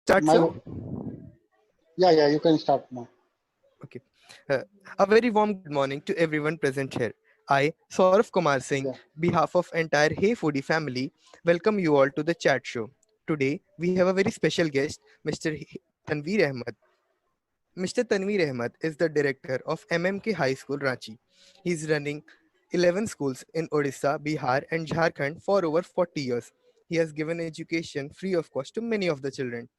Start, My sir. yeah, you can start now. Okay. Uh, a very warm good morning to everyone present here. I, Saurav Kumar Singh, Yeah, behalf of entire Hey Foodie family, welcome you all to the chat show. Today, we have a very special guest, Mr. Tanveer Ahmed. Mr. Tanveer Ahmed is the director of MMK High School, Ranchi. He is running 11 schools in Odisha, Bihar, and Jharkhand for over 40 years. He has given education free of cost to many of the children.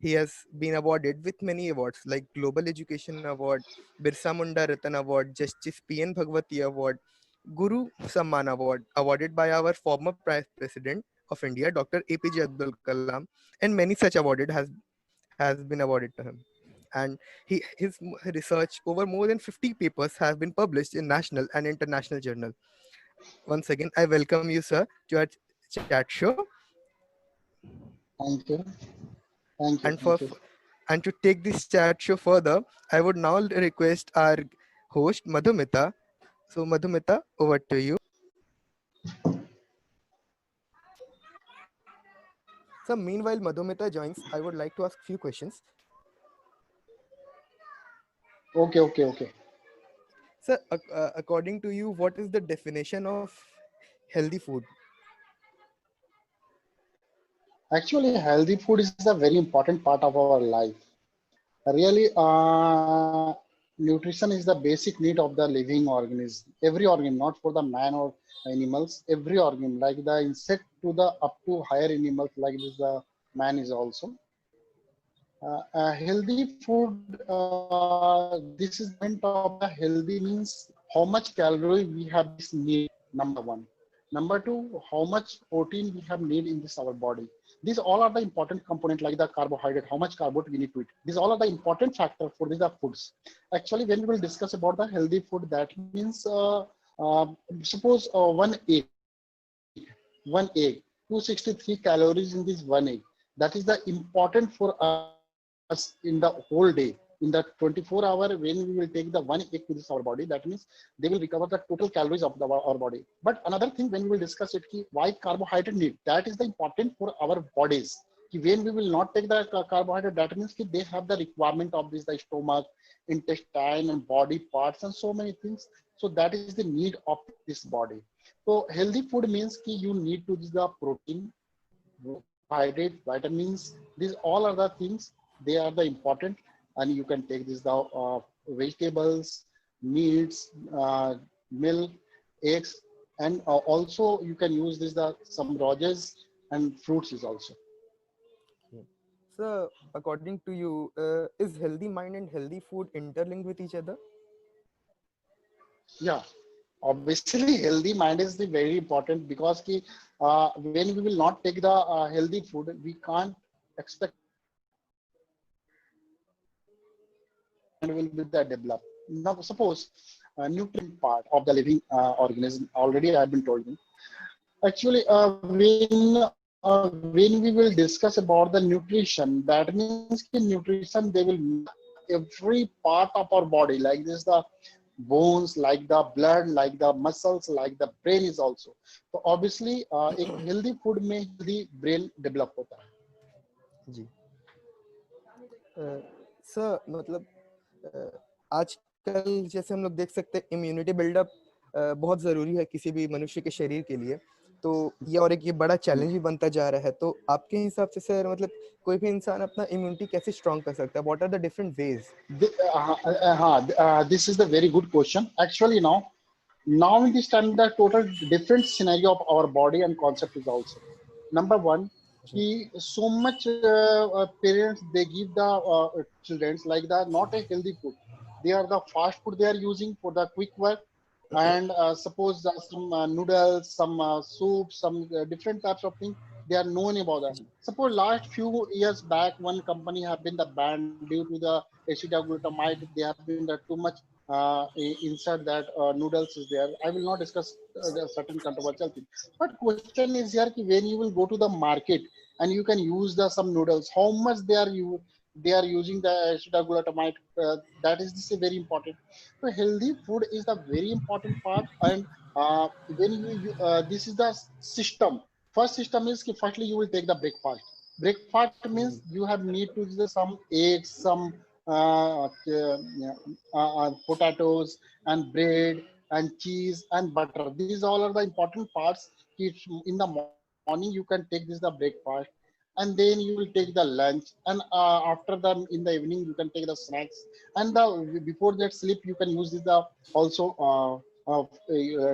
He has been awarded with many awards like Global Education Award, Birsa Munda Ratan Award, Justice P.N. Bhagwati Award, Guru Samman Award, awarded by our former President of India, Dr. APJ Abdul Kalam, and many such awarded has been awarded to him. And his research over more than 50 papers have been published in national and international journal. Once again, I welcome you, sir, to our chat show. thank you, thank you, And thank you. to take this chat show further, I would now request our host Madhumita. So Madhumita, over to you. So meanwhile Madhumita joins, I would like to ask few questions. Okay. So according to you, what is the definition of healthy food? Actually, healthy food is a very important part of our life. Really, nutrition is the basic need of the living organism. Every organ, not for the man or animals. Every organ, like the insect to the up to higher animals, like this, the man is also. Healthy food. This is the point of the healthy means how much calorie we have this need. Number one. Number two, how much protein we have need in this our body. These all are the important component like the carbohydrate, how much carbohydrate we need to eat. These all are the important factor for these are foods. Actually, when we will discuss about the healthy food, that means suppose one egg, 263 calories in this one egg. That is the important for us in the whole day. In the 24 hour, when we will take the one egg to this our body, that means they will recover the total calories of our body. But another thing, when we will discuss it, ki why carbohydrate need, that is the important for our bodies. Ki when we will not take the carbohydrate, that means ki they have the requirement of this, the stomach, intestine, and body parts, and so many things. So that is the need of this body. So healthy food means ki you need to use the protein, carbohydrate, vitamins. These all are the things. They are the important, and you can take this the vegetables, meats, milk, eggs, and also you can use this the some roges and fruits is also. Okay. So according to you, is healthy mind and healthy food interlinked with each other? Yeah, obviously healthy mind is the very important because ki, when we will not take the healthy food, we can't expect mind will be the develop. Now suppose nutrient part of the living organism already I have been told you. Actually, when we will discuss about the nutrition, that means ki nutrition they will every part of our body, like this the bones, like the blood, like the muscles, like the brain is also. So obviously एक healthy food में healthy brain develop होता है. जी. Sir मतलब आजकल जैसे हम लोग देख सकते हैं इम्यूनिटी बिल्डअप बहुत ज़रूरी है किसी भी मनुष्य के शरीर के लिए, तो ये और एक ये बड़ा चैलेंज भी बनता जा रहा है, तो आपके हिसाब से सर मतलब कोई भी इंसान अपना इम्यूनिटी कैसे स्ट्रॉन्ग कर सकता है, what are the different ways? This is the very good question. Actually, now in this time, the total different scenario of our body and concept is also. Number one, so much parents they give the children like the not a healthy food. They are the fast food they are using for the quick work, and suppose some noodles, some soup, some different types of things. They are known about that. जी. Suppose last few years back, one company have been the banned due to the acetylglutamide. They have been the too much inside that noodles is there. I will not discuss the certain controversial thing. But question is here ki when you will go to the market and you can use the some noodles, how much they are using the acetylglutamide. That is this is very important. So healthy food is the very important part, and when this is the system. First system is ki firstly you will take the breakfast. Breakfast means you have need to use some eggs, some potatoes and bread and cheese and butter. These all are the important parts. In the morning you can take this the breakfast, and then you will take the lunch, and after the in the evening you can take the snacks, and the before that sleep you can use this the also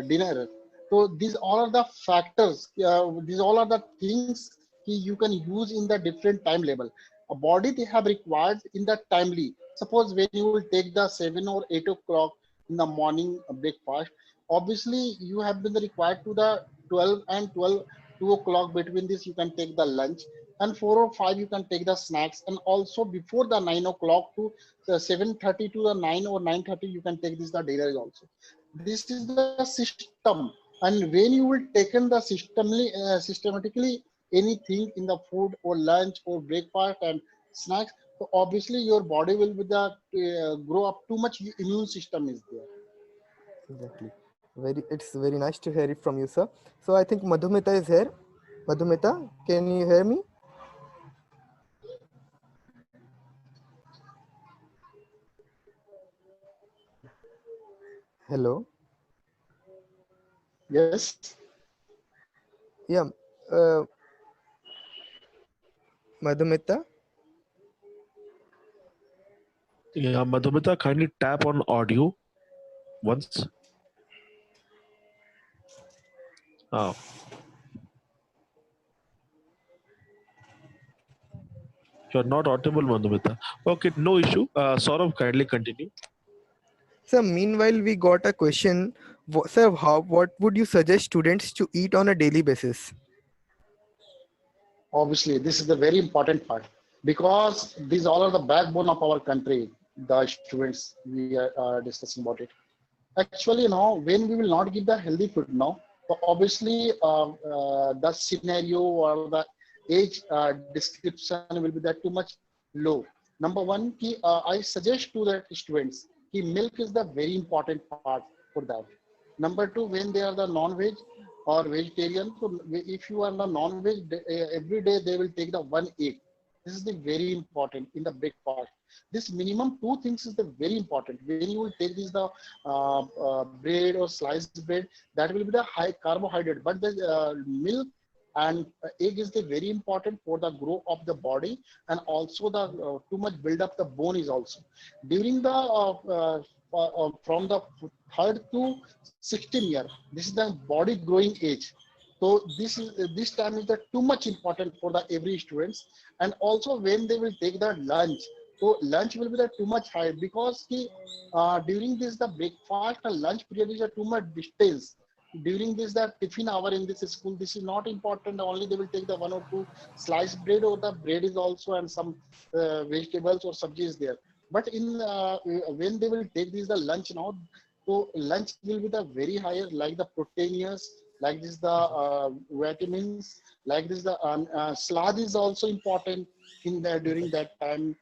dinner. So these all are the factors. These all are the things you can use in the different time level. A body they have required in the timely. Suppose when you will take the 7 or 8 o'clock in the morning breakfast, obviously you have been required to the 12 and 12 2 o'clock. Between this you can take the lunch, and 4 or 5 you can take the snacks, and also before the 9 o'clock to the 7:30 to the 9 or 9:30 you can take this the dinner also. This is the system. And when you will taken the systematically anything in the food or lunch or breakfast and snacks, so obviously your body will be the grow up too much immune system is there. Exactly. It's very nice to hear it from you, sir. So I think Madhumita is here. Madhumita, can you hear me? Hello. Yes. Yeah. Uh, Madhumita. Yeah, Madhumita, kindly tap on audio once. Ah, you're not audible, Madhumita. Okay, no issue. Saurav, kindly continue. Sir, meanwhile, we got a question. Sir, what would you suggest students to eat on a daily basis? Obviously this is the very important part, because these all are the backbone of our country, the students we are discussing about it. Actually, when we will not give the healthy food now, so obviously the scenario or the age description will be that too much low. Number one, I suggest to the students ki milk is the very important part for that. Number two, when they are the non-veg or vegetarian, so if you are the non-veg, every day they will take the one egg. This is the very important in the breakfast. This minimum two things is the very important. When you will take this the bread or sliced bread, that will be the high carbohydrate, but the milk and egg is the very important for the growth of the body, and also the too much build up the bone is also during the from the third to 16 year. This is the body growing age. So this time is the too much important for the every students. And also when they will take the lunch, so lunch will be the too much high, because during this the breakfast and lunch period is a too much distance. During this the tiffin hour in this school, this is not important. Only they will take the one or two sliced bread, or the bread is also and some vegetables or sabji is there. But in when they will take this the lunch now, so lunch will be the very higher, like the proteinous, like this the vitamins, like this the salad is also important in the during Exactly. that time.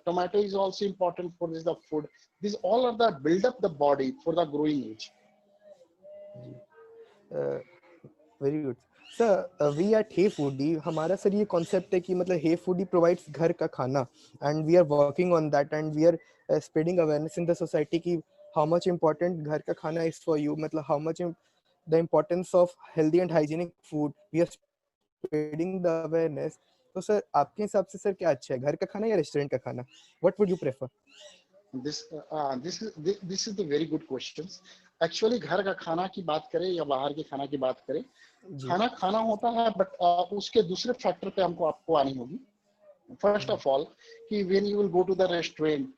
Tomato is also important for this the food. These all are the build up the body for the growing age. Uh, very good sir we at Hey Foodie हमारा sir ये concept है कि मतलब Hey Foodie provides घर का खाना and we are working on that and we are spreading awareness in the society की how much important घर का खाना इज फॉर यू मतलब how much the importance of healthy and hygienic food we are spreading the awareness तो sir आपके हिसाब से sir क्या अच्छा है घर का खाना या रेस्टोरेंट का खाना what would you prefer This is the very good questions. Actually घर का खाना की बात करें या बाहर के खाना की बात करें, जी खाना खाना होता है, बट उसके दूसरे फैक्टर पे हमको आपको आनी होगी. First of all, when you will go to the restaurant,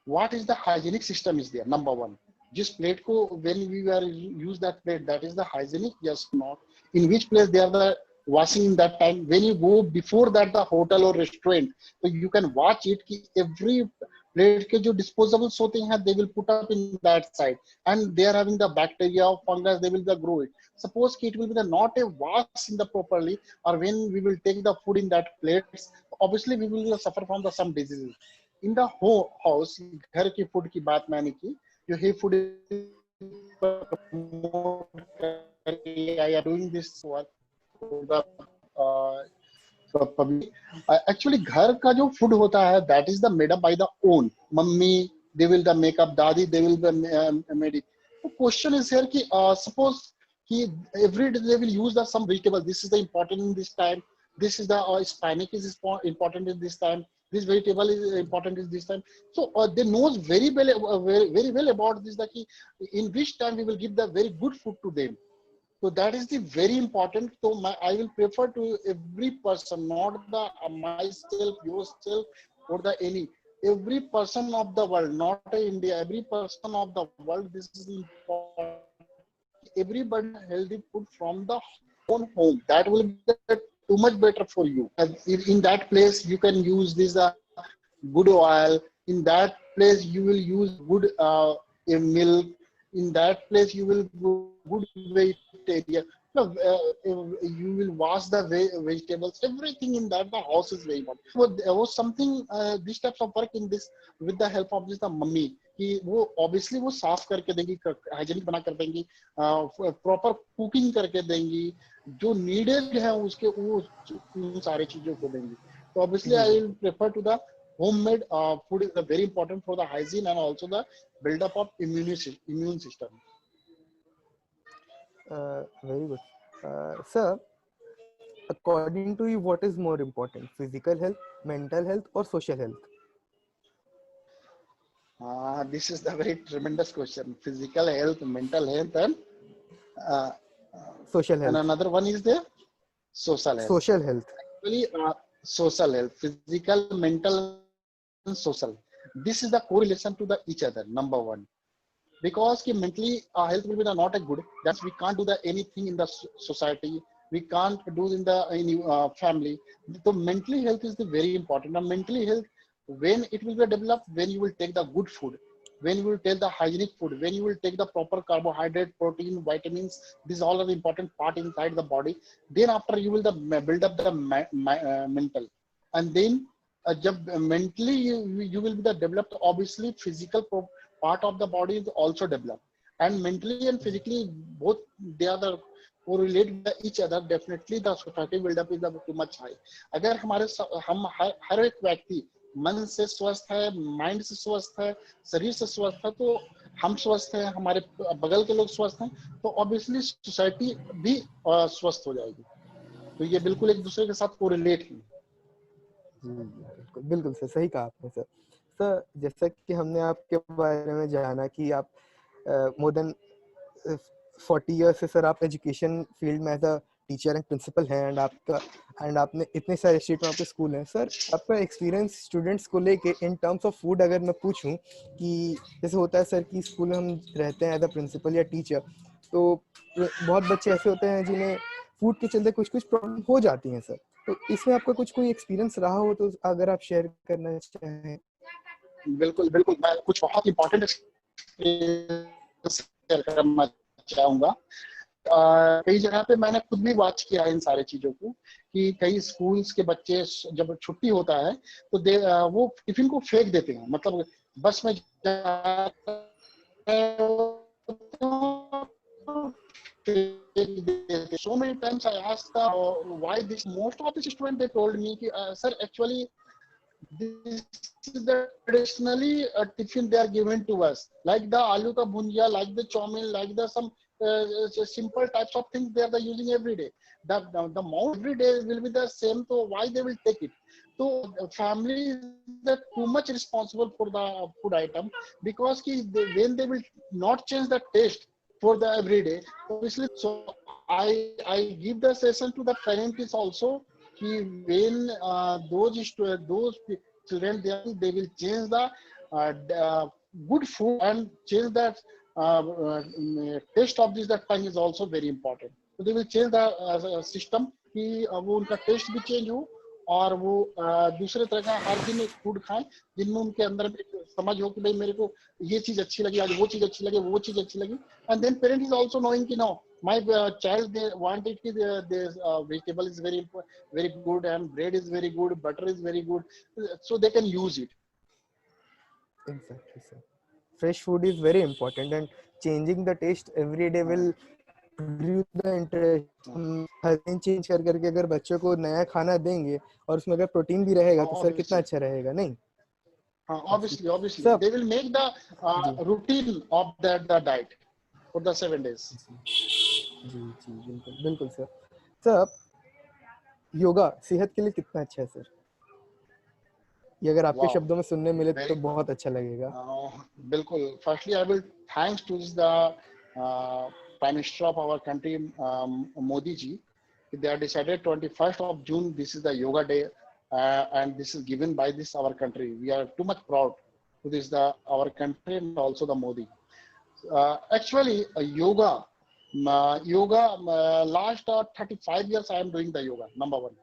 what is the hygienic system is there? Number one, जिस प्लेट को when we were use that plate, that is the hygienic, yes or not? In which place they are the washing in that time? When you go before that the hotel or restaurant, so you can watch it कि every plate के जो disposables होते हैं, they will put up in that side, and they are having the bacteria or fungus, they will the grow it. Suppose it will be the not a wash in the properly, or when we will take the food in that plates, obviously we will suffer from the some diseases. In the whole house, घर की food की बात मैंने की, जो है food I am doing this work for the uh, actually घर का जो फूड होता है that is the made up by the own mummy, they will the makeup, दादी they will the made it. Question is here कि suppose कि every day they will use the some vegetable, this is the important in this time, this is the spinach is important in this time, this vegetable is important in this time. So they knows very well very well about this, that in which time we will give the very good food to them. So that is the very important. So I will prefer to every person, not the myself, yourself, or the any, every person of the world, not India, every person of the world. This is important. Everybody healthy food from the own home. That will be too much better for you. And in that place, you can use this good oil. In that place, you will use good milk. In that place, you will good vegetarian. No, you will wash the vegetables. Everything in that the house is very important. So there was something these types of work in this with the help of this the mummy कि वो obviously वो साफ करके देंगी, hygienic बना कर देंगी, proper cooking करके देंगी, जो नीडेड है उसके वो उन सारी चीजों को देंगी. तो obviously I will prefer to the homemade food is very important for the hygiene and also the build up of immune system. Very good. Sir, according to you, what is more important, physical health, mental health, or social health? This is the very tremendous question. Physical health, mental health, and social health. And another one is the social health. Social health. Actually, social health, physical, mental, and social. This is the correlation to the each other. Number one, because mentally health will be the not a good. That's we can't do the anything in the society. We can't do in the any family. So mentally health is the very important. Now mentally health, when it will be developed, when you will take the good food, when you will take the hygienic food, when you will take the proper carbohydrate, protein, vitamins, these all are the important part inside the body. Then after you will build up the mental, and then mentally you will be the developed. Obviously, physical part of the body is also developed, and mentally and physically both they are the correlate with each other. Definitely the society build-up is too much high. अगर हम हर एक व्यक्ति मन से स्वस्थ है, mind से स्वस्थ है, शरीर से स्वस्थ है, तो हम स्वस्थ हैं, हमारे बगल के लोग स्वस्थ हैं, तो ऑब्वियसली सोसाइटी भी स्वस्थ हो जाएगी. तो ये बिल्कुल एक दूसरे के साथ कोरिलेट है. बिल्कुल बिल्कुल सर, सही कहा आपने सर. सर, जैसा कि हमने आपके बारे में जाना कि आप मोर देन 40 इयर्स से सर आप एजुकेशन फील्ड में as a teacher and principal हैं, एंड आपने इतने सारे स्टेट में आपके स्कूल हैं. सर, आपका एक्सपीरियंस स्टूडेंट्स को लेके इन टर्म्स ऑफ फूड अगर मैं पूछूं कि जैसे होता है सर कि स्कूल में हम रहते हैं एज अ प्रिंसिपल या टीचर, तो बहुत बच्चे ऐसे होते हैं जिन्हें फूड के चलते कुछ प्रॉब्लम हो जाती हैं सर. तो इसमें आपका कोई एक्सपीरियंस रहा हो तो अगर आप शेयर करना चाहें. बिल्कुल बिल्कुल, मैं कुछ बहुत इंपॉर्टेंट शेयर करना चाहूंगा. कई जगह पे मैंने खुद भी वॉच किया है इन सारे चीजों को कि कई स्कूल्स के बच्चे जब छुट्टी होता है तो वो टिफिन को फेंक देते हैं. मतलब बस में so many times I asked why this. Most of the students they told me sir, actually this is the traditionally tiffin they are given to us, like the aloo ka bhunjia, like the chowmin, like the some simple types of things they are using every day. The amount every day will be the same, so why they will take it? So family is too much responsible for the food item, because when they will not change the taste for the everyday, obviously. So I give the session to the parents also. When those children they will change the good food and change that taste of this, that time is also very important. So they will change the system कि वो उनका test भी change हो और वो दूसरे तरह का हाइजीनिक फूड खाएं जिनमें उनके अंदर में समझ हो कि भाई मेरे को ये चीज अच्छी लगी, आज वो चीज अच्छी लगी, वो चीज अच्छी लगी. And then parent is also knowing कि no my child they want it this vegetable is very good and bread is very good, butter is very good, so they can use it. Exactly sir, fresh food is very important and changing the taste every day will grew the interest. हम हर दिन change कर करके अगर बच्चों को नया खाना देंगे और उसमें अगर प्रोटीन भी रहेगा तो सर कितना Obviously, अच्छा रहेगा, नहीं? obviously, sir they will make the जी routine of that the diet for the 7 days. जी जी बिल्कुल बिल्कुल सर. सर योगा सेहत के लिए कितना अच्छा है सर? ये अगर आपके Wow, शब्दों में सुनने मिले तो very बहुत अच्छा लगेगा. bilkul. Firstly, I will thanks to the Prime Minister of our country, Modi ji. They have decided 21st of June. This is the Yoga Day, and this is given by this our country. We are too much proud to this the our country and also the Modi. Actually, yoga. Last 35 years, I am doing the yoga. Number one.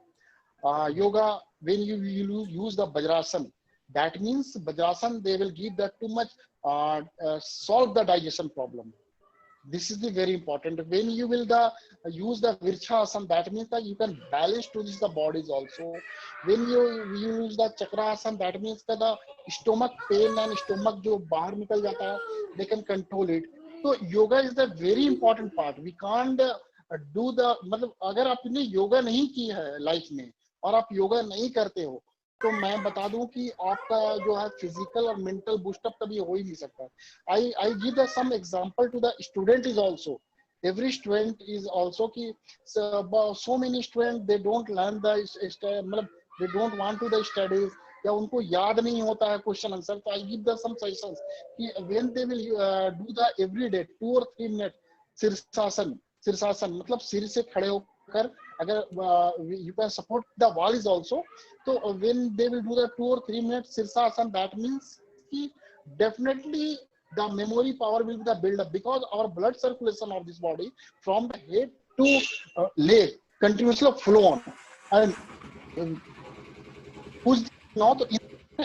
Yoga, when you use the Vajrasan, that means Vajrasan, they will give that too much, solve the digestion problem. This is the very important. When you will use the Virchasana, that means that you can balance to this the bodies also. When you use the Chakrasana, that means that the stomach pain and stomach जो बाहर निकल जाता है, they can control it. So yoga is the very important part. We can't do the मतलब अगर आपने योगा नहीं की है लाइफ में और आप योगा नहीं करते हो तो मैं बता दूं कि आपका जो है फिजिकल और मेंटल बूस्टअप कभी हो ही नहीं सकता. I give the some example to the student is also. Every student is also कि so many students they don't learn the मतलब they don't want to the studies या उनको याद नहीं होता है क्वेश्चन आंसर. तो I give the some suggestions कि when they will do the every day 2 or 3 minutes शीर्षासन मतलब सिर से खड़े होकर अगर you can support the wall is also. So when they will do the 2 or 3 minutes शीर्षासन, that means कि definitely the memory power will be the build up because our blood circulation of this body from the head to leg continuously flow on and who's not in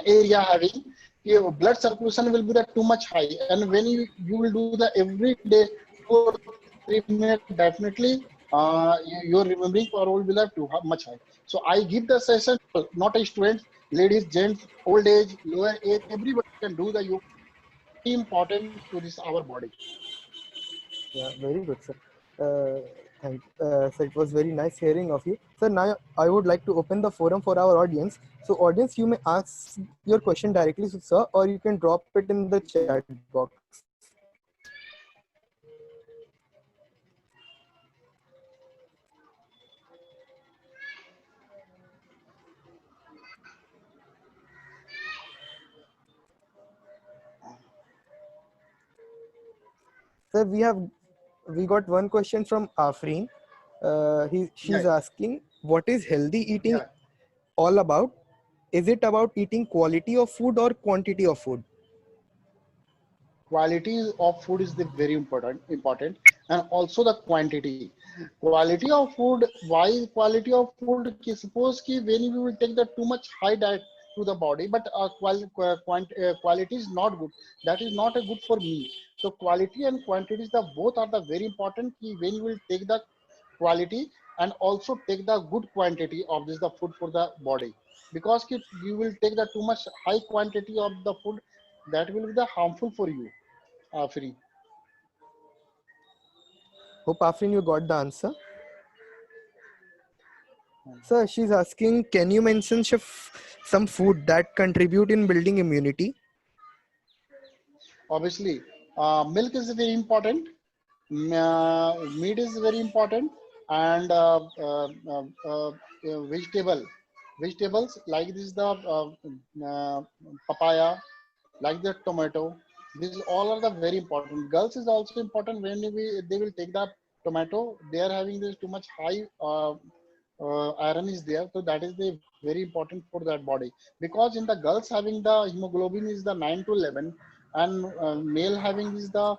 area having your blood circulation will be the too much high and when you will do the every day 2 or 3 minutes definitely your remembering power will be the too much high. So I give the session not a student, ladies, gents, old age, lower age, everybody can do the yoga. Important to this our body. Yeah, very good, sir. So it was very nice hearing of you. Sir, now I would like to open the forum for our audience. So audience, you may ask your question directly to sir, or you can drop it in the chat box. Sir, we got one question from Afreen. She's Yeah, asking, what is healthy eating yeah. all about? Is it about eating quality of food or quantity of food? Quality of food is the very important and also the quantity. Quality of food, why quality of food? Suppose ki when you will take the too much high diet to the body but quality is not good, that is not a good for me. So quality and quantity is the both are the very important ki when you will take the quality and also take the good quantity of this the food for the body because ki you will take the too much high quantity of the food that will be the harmful for you. Free. Hope Afreen, you got the answer. Sir, she's asking, can you mention some food that contribute in building immunity? Obviously, milk is very important. Meat is very important, and vegetables like this the papaya, like the tomato. These all are the very important. Girls is also important when they will take the tomato. They are having this too much high iron is there, so that is the very important for that body because in the girls having the hemoglobin is the 9 to 11 and male having is the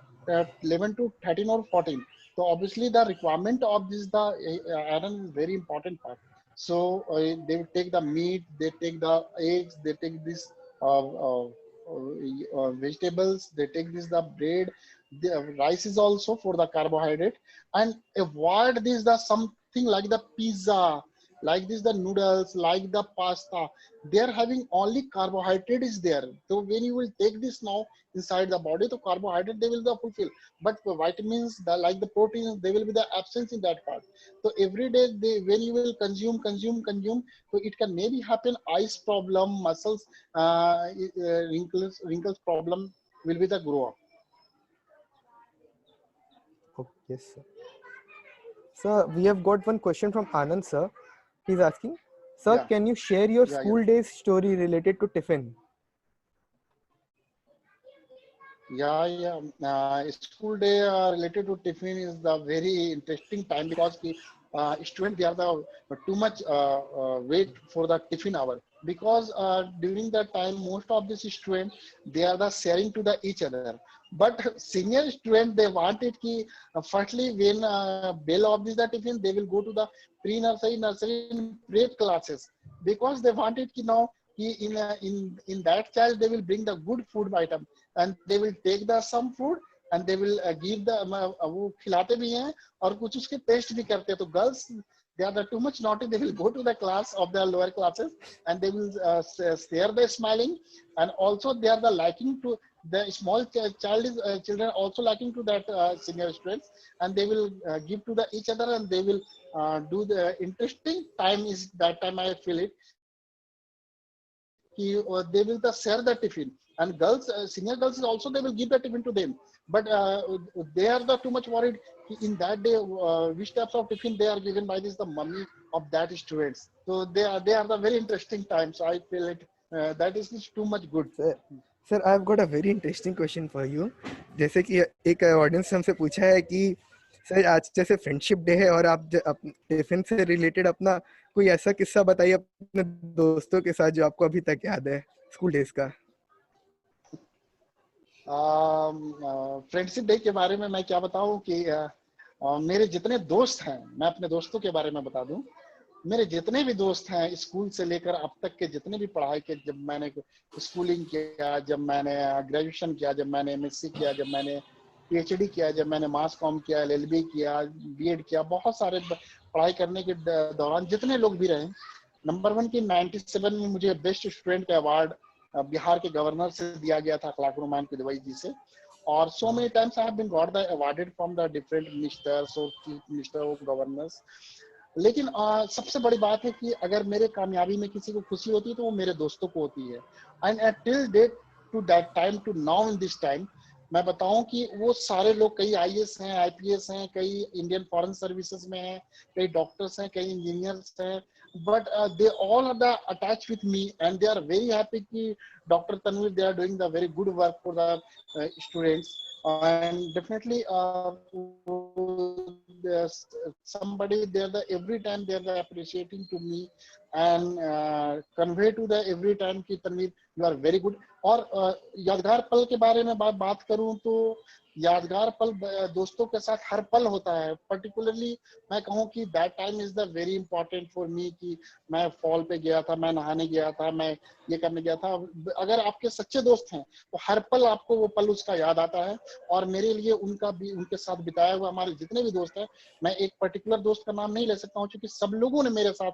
11 to 13 or 14. So obviously the requirement of this the iron is very important part. So they will take the meat, they take the eggs, they take this vegetables, they take this the bread, the rice is also for the carbohydrate and avoid this the something like the pizza, like this the noodles, like the pasta, they are having only carbohydrate is there. So when you will take this now inside the body, the carbohydrate they will be fulfill, but the vitamins, the like the proteins, they will be the absence in that part. So every day they, when you will consume, so it can maybe happen eyes problem, muscles, wrinkles problem will be the grow up. Okay, yes, sir. Sir, we have got one question from Anand, sir. He's asking, sir, Yeah, can you share your yeah, yeah. school days story related to tiffin? Yeah. School day related to tiffin is the very interesting time because the student they are the too much wait for the tiffin hour, because during that time most of these students they are the sharing to the each other. But senior student they want it ki firstly when bell of this the tiffin they will go to the pre-nursery and prep classes, because they want it ki now ki in that child they will bring the good food item, and they will take the some food and they will give the वो खिलाते भी हैं और कुछ उसके test भी करते हैं. तो girls they are the too much naughty, they will go to the class of the lower classes and they will stare the smiling, and also they are the liking to the small child is children also liking to that senior students, and they will give to the each other, and they will do the interesting time is that time I feel it they will the share the tiffin, and girls senior girls is also they will give the tiffin to them, but they are the too much worried in that day which types of tiffin they are given by this the mummy of that students. So they are the very interesting times, I feel it that is too much good. Sir sir I have got a very interesting question for you. जैसे कि एक audience हमसे पूछा है कि sir आज जैसे friendship day है और आप टिफिन से रिलेटेड अपना कोई ऐसा किस्सा बताइए अपने दोस्तों के साथ जो आपको अभी तक याद है स्कूल डेज का. फ्रेंडशिप डे के बारे में मैं क्या बताऊं कि मेरे जितने दोस्त हैं, मैं अपने दोस्तों के बारे में बता दूं. मेरे जितने भी दोस्त हैं स्कूल से लेकर अब तक के जितने भी पढ़ाई के, जब मैंने स्कूलिंग किया, जब मैंने ग्रेजुएशन किया, जब मैंने एमएससी किया, जब मैंने पीएचडी किया, जब मैंने मास कॉम किया, एलएलबी किया, बीएड किया, बहुत सारे पढ़ाई करने के दौरान जितने लोग भी रहे, नंबर वन की 97 में मुझे बेस्ट स्टूडेंट का अवार्ड बिहार के गवर्नर से दिया गया था, अखलाक रुमान किदवई जी से. और so many times I have been got the awarded from the different ministers or chief minister of governors. लेकिन सबसे बड़ी बात है कि अगर मेरे कामयाबी में किसी को खुशी होती है तो वो मेरे दोस्तों को होती है. And till date to that time to now in this time मैं बताऊं कि वो सारे लोग, कई आईएएस हैं, आईपीएस हैं, कई इंडियन फॉरेन सर्विसेज में हैं, कई डॉक्टर्स हैं, कई इंजीनियर्स हैं, but they all are the attached with me and they are very happy ki Dr. Tanvir they are doing the very good work for the students. And definitely there's somebody there the every time they are appreciating to me and convey to the every time ki Tanvir you are very good. और यादगार पल के बारे में बात करूं तो यादगार पल दोस्तों के साथ हर पल होता है. पर्टिकुलरली मैं कहूं कि that time is the very important for me कि मैं फॉल पे गया था, मैं नहाने गया था, मैं ये करने गया था. अगर आपके सच्चे दोस्त हैं तो हर पल आपको वो पल उसका याद आता है. और मेरे लिए उनका भी, उनके साथ बिताया हुआ हमारे जितने भी दोस्त हैं, मैं एक पर्टिकुलर दोस्त का नाम नहीं ले सकता हूँ क्योंकि सब लोगों ने मेरे साथ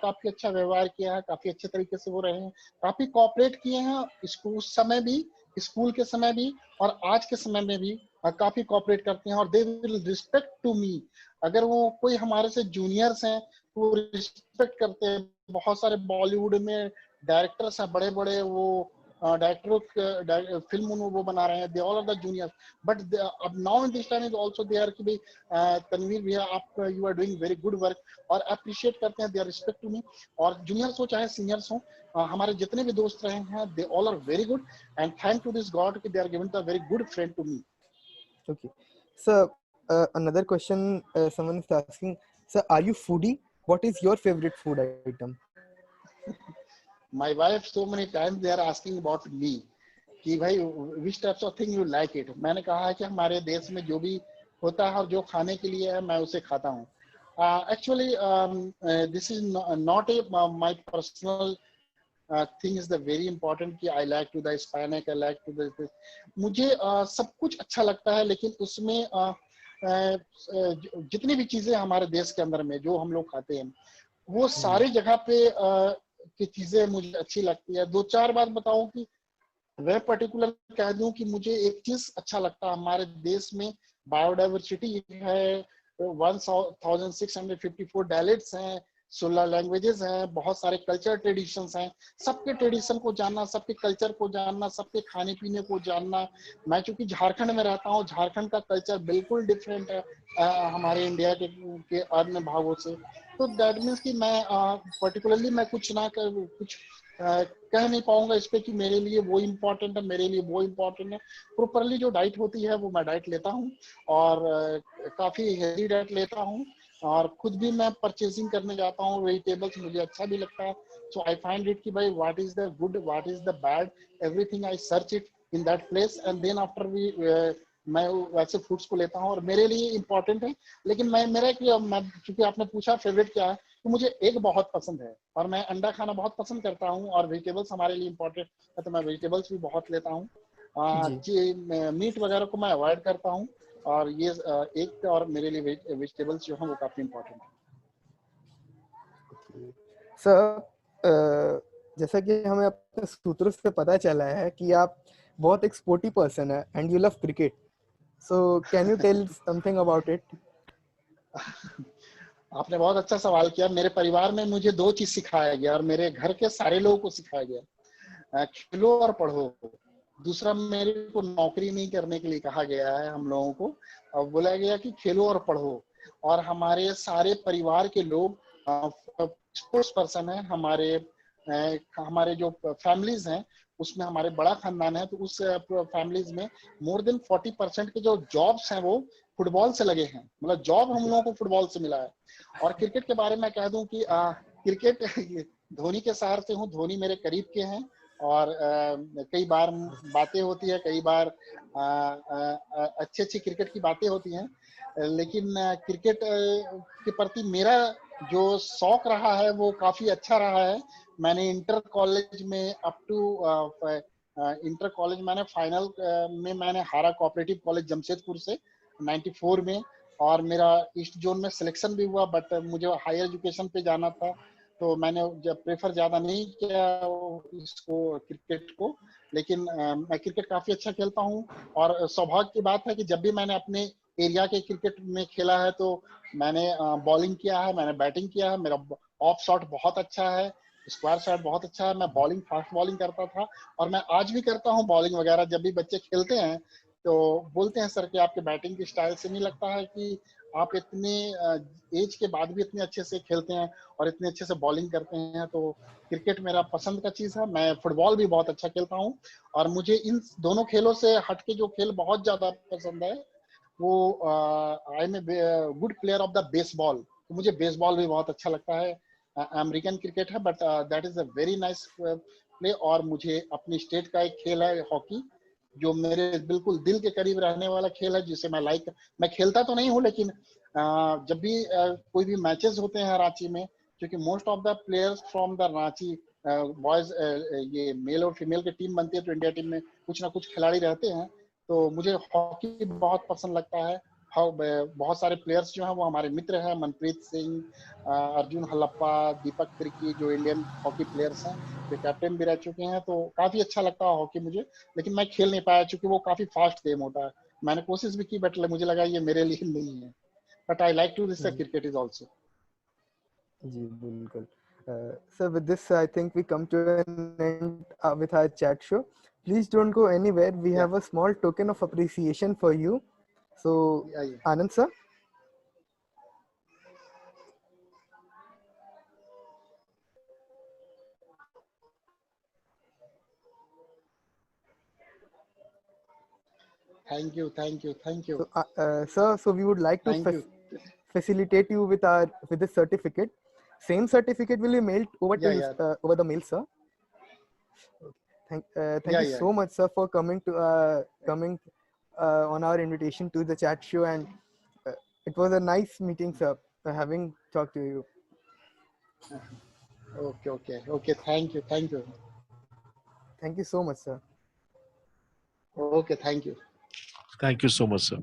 काफी अच्छा व्यवहार किया है, काफी अच्छे तरीके से वो रहे हैं, काफी कोऑपरेट किए हैं. इसको उस समय भी, स्कूल के समय भी और आज के समय में भी काफी कोऑपरेट करते हैं और they will respect to me. अगर वो कोई हमारे से जूनियर्स हैं तो रिस्पेक्ट करते हैं. बहुत सारे बॉलीवुड में डायरेक्टर्स हैं, बड़े बड़े वो डायरेक्टर फिल्म वो बना रहे हैं, they all are the juniors. But अब now in this time is also they are कि भाई तनवीर भैया आप you are doing very good work, और अप्रिशिएट करते हैं, they are respect to me. और जूनियर्स हो चाहे सीनियर्स हो, हमारे जितने भी दोस्त रहे हैं they all are very good and thank to this God कि they are given the very good friend to me. Okay. So another question someone is asking, sir, are you foodie? What is your favorite food item? My wife so many times they are asking about me कि भाई which types of thing you like it. मैंने कहा है कि हमारे देश में जो भी होता है और जो खाने के लिए है मैं उसे खाता हूँ. Actually this is not a my personal thing is the very important कि I like to the Hispanic, I like to the मुझे सब कुछ अच्छा लगता है, लेकिन उसमें जितनी भी चीजें हमारे देश के अंदर में जो हम लोग खाते हैं वो सारी जगह पे की चीजें मुझे अच्छी लगती है। दो चार बात बताऊं कि मैं पर्टिकुलर कह दूं कि मुझे एक चीज अच्छा लगता है, हमारे देश में बायोडाइवर्सिटी है, 1654 डायलेक्ट्स हैं, 16 लैंग्वेजेस हैं, बहुत सारे कल्चर ट्रेडिशंस हैं। सबके ट्रेडिशन को जानना, सबके कल्चर को जानना, सबके खाने पीने को जानना। मैं चूंकि झारखंड में रहता हूँ, झारखंड का कल्चर बिल्कुल डिफरेंट है हमारे इंडिया के अन्य भागों से। तो दैट मीन्स कि मैं पर्टिकुलरली मैं कुछ कह नहीं पाऊंगा इस पे कि मेरे लिए वो इम्पोर्टेंट है, मेरे लिए वो इम्पोर्टेंट है। प्रॉपरली जो डाइट होती है वो मैं डाइट लेता हूँ, और काफी हेल्दी डाइट लेता हूँ। और खुद भी मैं परचेसिंग करने जाता हूँ वेजिटेबल्स, मुझे अच्छा भी लगता है। सो आई फाइंड इट कि भाई what is the good, what is the bad, everything I search it in that place, and then after we मैं वैसे फूड्स को लेता हूँ और मेरे लिए इम्पोर्टेंट है। लेकिन मैं चूंकि आपने पूछा फेवरेट क्या है, तो मुझे एग बहुत पसंद है और मैं अंडा खाना बहुत पसंद करता हूँ, और वेजिटेबल्स हमारे लिए इम्पोर्टेंट है तो मैं वेजिटेबल्स भी बहुत लेता हूँ। जी। मीट वगैरह को मैं अवॉइड करता हूँ, और ये एग और मेरे लिए वेजिटेबल्स जो हैं वो काफी इम्पोर्टेंट है। सर, जैसा कि हमें अपने सूत्रों से पता चला है कि आप बहुत एक स्पोर्टी पर्सन है and you love cricket, so can you tell something about it? आपने बहुत अच्छा सवाल किया। मेरे परिवार में मुझे दो चीज सिखाया गया और मेरे घर के सारे लोगों को सिखाया गया, खेलो और पढ़ो। दूसरा, मेरे को नौकरी नहीं करने के लिए कहा गया है हम लोगों को, और बोला गया कि खेलो और पढ़ो। और हमारे सारे परिवार के लोग स्पोर्ट्स पर्सन है। हमारे जो फैमिलीज हैं उसमें हमारे बड़ा खानदान है, तो उस फैमिलीज में मोर देन 40% के जो जॉब्स हैं वो फुटबॉल से लगे हैं, मतलब जॉब हम लोगों को फुटबॉल से मिला है। और क्रिकेट के बारे में कह दूं कि क्रिकेट धोनी के सहारे से हूँ, धोनी मेरे करीब के हैं, और कई बार बातें होती है, कई बार अच्छी अच्छी क्रिकेट की बातें होती हैं। लेकिन क्रिकेट के प्रति मेरा जो शौक रहा है वो काफी अच्छा रहा है। मैंने इंटर कॉलेज में अप टू इंटर कॉलेज मैंने फाइनल में मैंने हारा कोऑपरेटिव कॉलेज जमशेदपुर से 94 में, और मेरा ईस्ट जोन में सिलेक्शन भी हुआ, बट मुझे हायर एजुकेशन पे जाना था तो मैंने जब प्रेफर ज्यादा नहीं किया इसको, क्रिकेट को। लेकिन मैं क्रिकेट काफी अच्छा खेलता हूँ, और सौभाग्य की बात है कि जब भी मैंने अपने एरिया के क्रिकेट में खेला है तो मैंने बॉलिंग किया है, मैंने बैटिंग किया है, मेरा ऑफ शॉट बहुत अच्छा है, स्क्वायर शॉट बहुत अच्छा है, मैं बॉलिंग फास्ट बॉलिंग करता था, और मैं आज भी करता हूँ बॉलिंग वगैरह। जब भी बच्चे खेलते हैं तो बोलते हैं सर कि आपके बैटिंग की स्टाइल से नहीं लगता है कि आप इतने एज के बाद भी इतने अच्छे से खेलते हैं और इतने अच्छे से बॉलिंग करते हैं। तो क्रिकेट मेरा पसंद का चीज है। मैं फुटबॉल भी बहुत अच्छा खेलता हूँ, और मुझे इन दोनों खेलों से हटके जो खेल बहुत ज्यादा पसंद है वो I am a good player of the baseball. तो मुझे बेसबॉल भी बहुत अच्छा लगता है। अमेरिकन क्रिकेट है but that is a very nice play. और मुझे अपनी स्टेट का एक खेल है हॉकी, जो मेरे बिल्कुल दिल के करीब रहने वाला खेल है, जिसे मैं खेलता तो नहीं हूँ, लेकिन जब भी कोई भी मैचेस होते हैं रांची में, क्योंकि most of the players from the Ranchi boys, ये मेल और फीमेल की टीम बनती है तो इंडिया टीम में कुछ ना कुछ खिलाड़ी रहते हैं। तो मुझे हॉकी बहुत पसंद लगता है। बहुत सारे प्लेयर्स जो हैं वो हमारे मित्र हैं, मनप्रीत सिंह, अर्जुन हल्लप्पा, दीपक तिर्की, जो इंडियन हॉकी प्लेयर्स हैं, जो कैप्टन भी रह चुके हैं। तो काफी अच्छा लगता है हॉकी मुझे, लेकिन मैं खेल नहीं पाया क्योंकि वो काफी फास्ट गेम होता है। मैंने कोशिश भी की बट मुझे लगा ये मेरे लिए नहीं है। But I like to this जी क्रिकेट इज ऑल्सो। जी बिल्कुल। Sir, with this I think we come to an end with our chat show. Please don't go anywhere, we या have a small token of appreciation for you. So Anand sir. Thank you, thank you, thank you, So, sir, so we would like to thank you. facilitate you with this certificate. Same certificate will be mailed over to या you या over the mail, sir. Thank या you या so much, sir, for coming on our invitation to the chat show, and uh, it was a nice meeting, sir. Having talked to you. Okay okay okay, thank you, thank you, Thank you so much, sir. Okay, thank you. Thank you so much, sir.